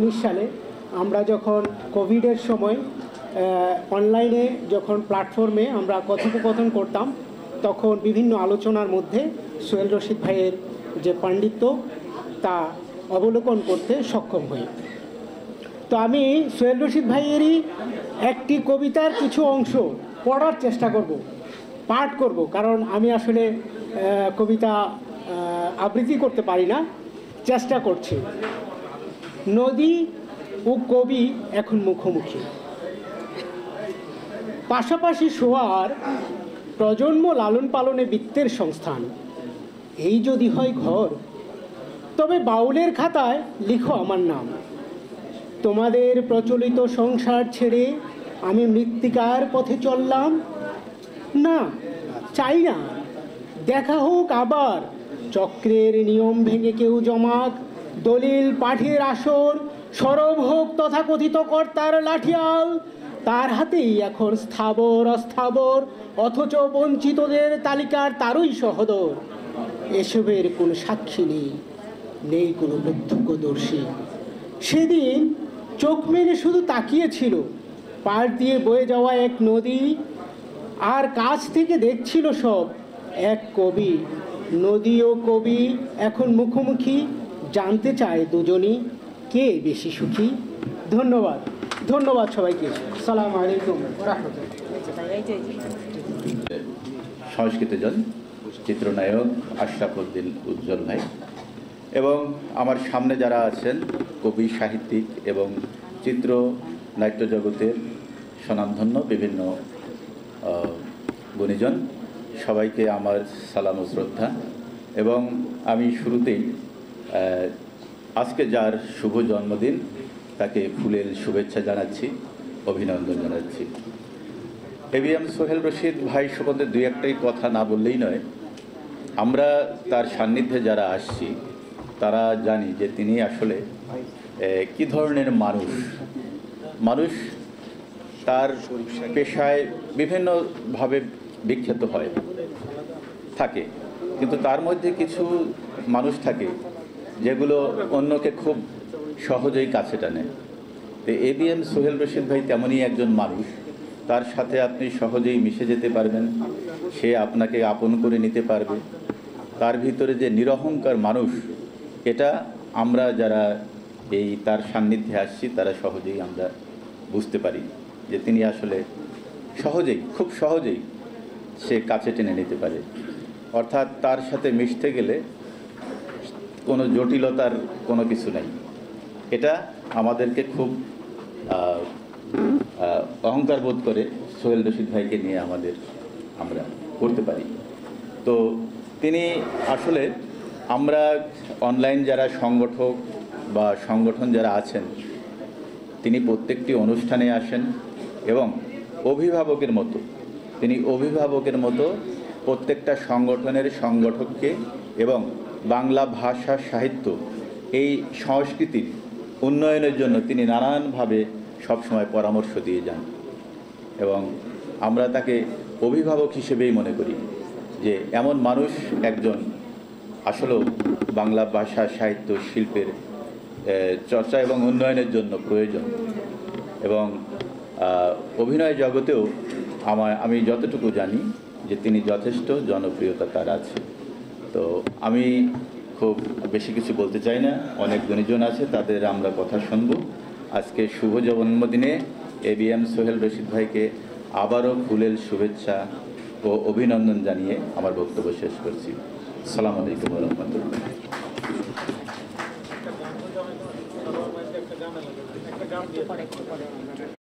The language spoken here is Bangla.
2019 সালে আমরা যখন কোভিডের সময় অনলাইনে যখন প্ল্যাটফর্মে আমরা কথোপকথন করতাম, তখন বিভিন্ন আলোচনার মধ্যে সোহেল রশিদ ভাইয়ের যে পাণ্ডিত্য তা অবলোকন করতে সক্ষম হই। তো আমি সোহেল রশিদ ভাইয়েরই একটি কবিতার কিছু অংশ পড়ার চেষ্টা করব, পাঠ করব, কারণ আমি আসলে কবিতা আবৃত্তি করতে পারি না, চেষ্টা করছি। নদী ও কবি এখন মুখোমুখি, পাশাপাশি শোয়ার প্রজন্ম লালন পালনে বৃত্তের সংস্থান। এই যদি হয় ঘর, তবে বাউলের খাতায় লিখো আমার নাম। তোমাদের প্রচলিত সংসার ছেড়ে আমি মৃত্তিকার পথে চললাম না, চাই না দেখা হোক আবার চক্রের নিয়ম ভেঙে কেউ জমাক, দলিল পাঠের আসর সরব হোক তথাকথিত কর্তার লাঠিয়াল। তার হাতেই এখন স্থাবর অস্থাবর, অথচ বঞ্চিতদের তালিকার তারই সহদর। এসবের কোনো সাক্ষী নেই, নেই কোনো প্রত্যক্ষদর্শী। সেদিন চোখ মেলে শুধু তাকিয়েছিল পাড় দিয়ে বয়ে যাওয়া এক নদী, আর কাছ থেকে দেখছিল সব এক কবি। নদী ও কবি এখন মুখোমুখি, জানতে চায় দুজনই কে বেশি সুখী। ধন্যবাদ, ধন্যবাদ সবাইকে। আসসালামু আলাইকুম ওয়া রাহমাতুল্লাহ। সংস্কৃতজন চিত্রনায়ক আশরাফ উদ্দিন উজ্জ্বল ভাই এবং আমার সামনে যারা আছেন কবি, সাহিত্যিক এবং চিত্র নাট্য জগতের স্বনামধন্য বিভিন্ন গুণীজন, সবাইকে আমার সালাম ও শ্রদ্ধা। এবং আমি শুরুতেই আজকে যার শুভ জন্মদিন তাকে ফুলেল শুভেচ্ছা জানাচ্ছি, অভিনন্দন জানাচ্ছি। এবিএম সোহেল রশিদ ভাই সম্বন্ধে দুই একটাই কথা না বললেই নয়। আমরা তার সান্নিধ্যে যারা আসছি তারা জানি যে তিনি আসলে কী ধরনের মানুষ। তার পেশায় বিভিন্নভাবে বিখ্যাত থাকে, কিন্তু তার মধ্যে কিছু মানুষ থাকে যেগুলো অন্যকে খুব সহজেই কাছে টানে। তো এবিএম সোহেল রশিদ ভাই তেমনই একজন মানুষ। তার সাথে আপনি সহজেই মিশে যেতে পারবেন, সে আপনাকে আপন করে নিতে পারবে। তার ভিতরে যে নিরহংকার মানুষ, এটা আমরা যারা এই তার সান্নিধ্যে আসছি তারা সহজেই আমরা বুঝতে পারি যে তিনি আসলে খুব সহজেই সে কাছে টেনে নিতে পারে। অর্থাৎ তার সাথে মিশতে গেলে কোনো জটিলতার কোনো কিছু নেই। এটা আমাদেরকে খুব অহংকার বোধ করে সোহেল রশিদ ভাইকে নিয়ে আমরা করতে পারি। তো তিনি আসলে আমরা অনলাইন যারা সংগঠক বা সংগঠন যারা আছেন, তিনি প্রত্যেকটি অনুষ্ঠানে আসেন এবং তিনি অভিভাবকের মতো প্রত্যেকটা সংগঠনের সংগঠককে এবং বাংলা ভাষা সাহিত্য এই সংস্কৃতির উন্নয়নের জন্য তিনি নানানভাবে সবসময় পরামর্শ দিয়ে যান এবং আমরা তাকে অভিভাবক হিসেবেই মনে করি যে এমন মানুষ একজন আসলেও বাংলা ভাষা সাহিত্য শিল্পের চর্চা এবং উন্নয়নের জন্য প্রয়োজন। এবং অভিনয় জগতেও আমি যতটুকু জানি যে তিনি যথেষ্ট জনপ্রিয়তা তার আছে। তো আমি খুব বেশি কিছু বলতে চাই না, অনেক গুণীজন আছে, তাদের আমরা কথা শুনব। আজকে শুভ জন্মদিনে এবিএম সোহেল রশিদ ভাইকে আবারও ফুলেল শুভেচ্ছা ও অভিনন্দন জানিয়ে আমার বক্তব্য শেষ করছি। আসসালামু আলাইকুম ওয়া রাহমাতুল্লাহ।